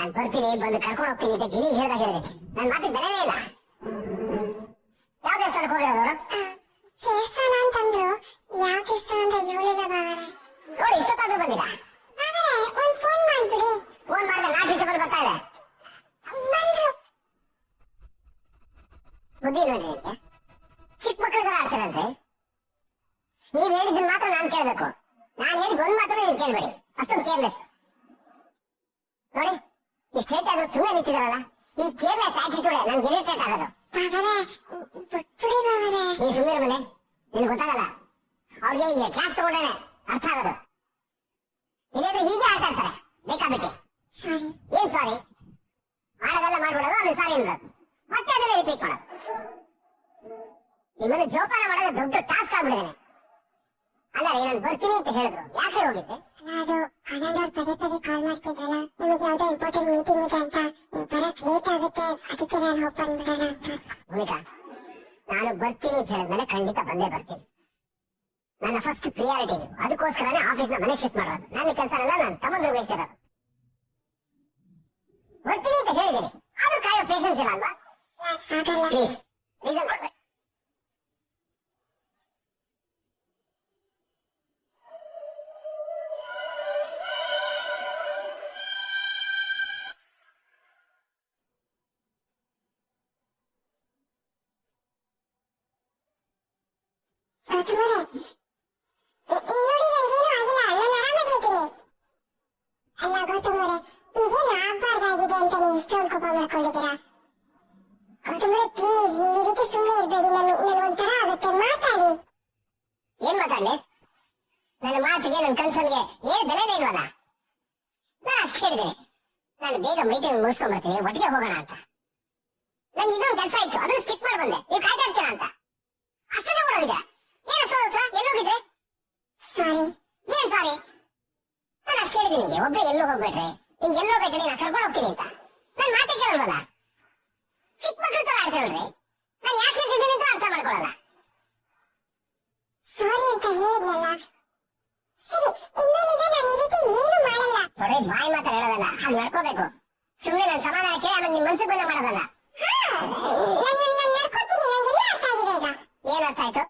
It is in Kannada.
ನಾನು ಬರ್ತೀನಿ, ಬಂದು ಕರ್ಕೊಂಡು ಹೋಗ್ತೀನಿ ಅಂತ ಗಿಣಿ ಹೇಳ್ದಾಗ ಹೇಳಿದೆ. ನನ್ನ ಮಾತಿಗೆ ಬೆಲೆನೇ ಇಲ್ಲ. ಯಾವ ದೇವಸ್ಥಾನಕ್ಕೆ ಹೋಗಿರೋದವರು? ದೇವಸ್ಥಾನ ಅಂತಂದ್ರು. ಯಾವ ದೇವಸ್ಥಾನ ಅಂತ ಹೇಳಿಲ್ಲ ಬಾವರೆ. ನೋಡಿ ಇಷ್ಟೊತ್ತಾದ್ರೂ ಬಂದಿಲ್ಲ. ಬಾವರೆ ಒಂದ್ ಫೋನ್ ಮಾಡ್ಬಿಡಿ. ಫೋನ್ ಮಾಡಿದ್ರೆ ನಾಟ್ ರೀಚಬಲ್ ಬರ್ತಾ ಇದೆ. ಬಂದ್ರು. ಬುದ್ಧಿ ಇಲ್ಲ ನಿಮಗೆ? ಚಿಕ್ಕ ಮಕ್ಕಳ ತರ ಆಡ್ತಾರಲ್ರಿ. ನೀವ್ ಹೇಳಿದ್ದನ್ನ ಮಾತ್ರ ನಾನು ಕೇಳ್ಬೇಕು. ನಾನು ಹೇಳಿದ ಒಂದ್ ಮಾತ್ರ ನೀವು ಕೇಳ್ಬೇಡಿ. ಅಷ್ಟೊಂದು ಕೇರ್ಲೆಸ್ ನೋಡಿ. ಇಷ್ಟು ಹೇಳ್ತಾ ಇದ್ರು ಸುಮ್ಮನೆ ನಿಂತಿದಾರಲ್ಲ. ಈ ಕೇರ್ಲೆಸ್ ಆಟಿಟ್ಯೂಡ್ ನನ್ಗೆ ಇರಿಟೇಟ್ ಆಗೋದು. ಬಿಟ್ಬಿಡಿ ಬಾವರೆ. ನೀ ಸುಮ್ಮನೆ ಮೇಲೆ ನಿನ್ಗೆ ಗೊತ್ತಾಗಲ್ಲ. ಅವ್ರಿಗೆ ಈಗ ಕ್ಲಾಸ್ ತಗೊಂಡ್ರೆ ಅರ್ಥ ಆಗೋದು. ಇಲ್ಲಾಂದ್ರೆ ಹೀಗೆ ಆಡ್ತಾ ಇರ್ತಾರೆ ಬೇಕಾಬಿಟ್ಟಿ. ಸಾರಿ. ಏನ್ ಸಾರಿ? ಆಡೋದೆಲ್ಲ ಮಾಡ್ಬಿಡೋದು, ಆಮೇಲೆ ಸಾರಿ ಅನ್ಬಿಡೋದು, ಮತ್ತೆ ಅದನ್ನೇ ರಿಪೀಟ್ ಮಾಡೋದು. ನಿಮ್ಮನ್ನು ಜೋಪಾನ ಮಾಡೋದು ದೊಡ್ಡ ಟಾಸ್ಕ್ ಆಗ್ಬಿಡಿದ್ದೇನೆ. ಅಲ್ಲ ರೀ, ನಾನು ಬರ್ತೀನಿ ಅಂತ ಹೇಳಿದ್ರು, ಯಾಕೆ ಹೋಗಿದ್ದೆ? ಅದು ಆನಂದ್ ಅವ್ರು ಪದೇ ಪದೇ ಕಾಲ್ ಮಾಡ್ತಿದ್ರಲ್ಲ, ನಿಮಗೆ ಯಾವ್ದೋ ಇಂಪಾರ್ಟೆಂಟ್ ಮೀಟಿಂಗ್ ಇದೆ ಅಂತ, ನೀವು ಬರಕ್ ಲೇಟ್ ಆಗುತ್ತೆ, ಅದಕ್ಕೆ ನಾನು ಹೋಗಿ ಬಂದ್ಬಿಡೋಣ ಅಂತ. ಭೂಮಿಕಾ, ನಾನು ಬರ್ತೀನಿ ಅಂತ ಹೇಳಿದ್ಮೇಲೆ ಖಂಡಿತ ಬಂದೇ ಬರ್ತೀನಿ. ನನ್ನ ಫಸ್ಟ್ ಪ್ರಿಯಾರಿಟಿ ನೀವು. ಅದಕ್ಕೋಸ್ಕರನೇ ಆಫೀಸ್ನ ಮನೆಗೆ ಶಿಫ್ಟ್ ಮಾಡೋದು. ನನ್ನ ಕೆಲಸನೆಲ್ಲ ನಾನು ತಮ್ಮಂದ್ರೆ ವಹಿಸಿರೋದು. ಬರ್ತೀನಿ ಅಂತ ಹೇಳಿದ್ದೀನಿ, ಆದ್ರೂ ಕಾಯೋ ಪೇಷನ್ಸ್ ಇಲ್ಲ ಅಲ್ವಾ? ಆಗಲ್ಲ. ಪ್ಲೀಸ್ ರೀಸನ್ ಕೊಡ್ಬೇಡಿ. ನೋಡಿ ನನ್ಗೇನು ಆಗಿಲ್ಲ, ನಾನು ಆರಾಮಾಗಿದ್ದೀನಿ. ಅಲ್ಲ ಗೌತಮರೇ, ಇದೇನು ಆಗ್ಬಾರ್ದಾಗಿದೆ ಅಂತ ನೀವು ಇಷ್ಟೊಂದು ಕೋಪ ಮಾಡ್ಕೊಂಡಿದ್ದೀರಾ? ಗೌತಮರೇ ಪ್ಲೀಸ್, ನೀವು ಇದಕ್ಕೆ ಸುಮ್ಮನೆ ಇರ್ಬೇಡಿ. ಒಂಥರ ಆಗುತ್ತೆ, ಮಾತಾಡಿ. ಏನ್ ಮಾತಾಡ್ಲಿ? ನನ್ನ ಮಾತಿಗೆ, ನನ್ನ ಕನ್ಸನ್ಗೆ ಏನ್ ಬೆಲೆನೇ ಇಲ್ವಲ್ಲ. ನಾನು ಅಷ್ಟು ಹೇಳಿದೆ, ನಾನು ಬೇಗ ಮೀಟಿಂಗ್ ಮುಗಿಸ್ಕೊಂಡ್ಬರ್ತೀನಿ, ಒಟ್ಟಿಗೆ ಹೋಗೋಣ ಅಂತ. ನನ್ಗೆ ಇನ್ನೊಂದು ಕೆಲಸ ಇತ್ತು, ಅದನ್ನ ಸ್ಕಿಪ್ ಮಾಡಿ ಬಂದೆ. ನೀವು ಕಾಯ್ತಾ ಇರ್ತೀರಾ ಅಂತ. ಅಷ್ಟೇ ಓಡೋಗಿದೆ. ಏನು ಸೋತ್ರ? ಎಲ್ಲೋಗಿದ್ರೆ? ಸಾರಿ. ಏನ್ ಸಾರಿ? ನಾನು ಅಷ್ಟು ಹೇಳಿದೆ ನಿಮ್ಗೆ, ಒಬ್ಬರೇ ಎಲ್ಲೂ ಹೋಗ್ಬೇಡ್ರಿ, ನಿಮ್ಗೆ ಎಲ್ಲೋ ಬೇಕಲ್ಲಿ ನಾನು ಕರ್ಕೊಂಡು ಹೋಗ್ತೀನಿ ಅಂತ. ನನ್ ಮಾತೇ ಕೇಳಲ್ವಲ್ಲ. ಚಿಕ್ಕ ಮಕ್ಳ ತರ ಆಡ್ತೇವಲ್ರಿ. ನಾನು ಯಾಕೆ ಹೇಳ್ತಿದ್ದೀನಿ ಅಂತ ಅರ್ಥ ಮಾಡ್ಕೊಳಲ್ಲ. ಸಾರಿ ಅಂತ ಹೇಳಿದ್ನಲ್ಲ. ಸರಿ, ಇನ್ಮೇಲಿಂದ ನಾನು ಈ ರೀತಿ ಏನು ಮಾಡಲ್ಲ. ನೋಡಿ, ಬಾಯಿ ಮಾತ್ರ ಹೇಳೋದಲ್ಲ, ಹಾಗೆ ನಡ್ಕೋಬೇಕು. ಸುಮ್ಮನೆ ನನ್ನ ಸಮಾಧಾನ ಕೇಳಿ ಆಮೇಲೆ ನಿಮ್ ಮನ್ಸಿಗೆ ಬಂದ ಮಾಡೋದಲ್ಲ. ನಾನು ನಡ್ಕೋತೀನಿ, ನಂಗೆಲ್ಲ ಅರ್ಥ ಆಗಿದೆ ಈಗ. ಏನ್ ಅರ್ಥ ಆಯ್ತು?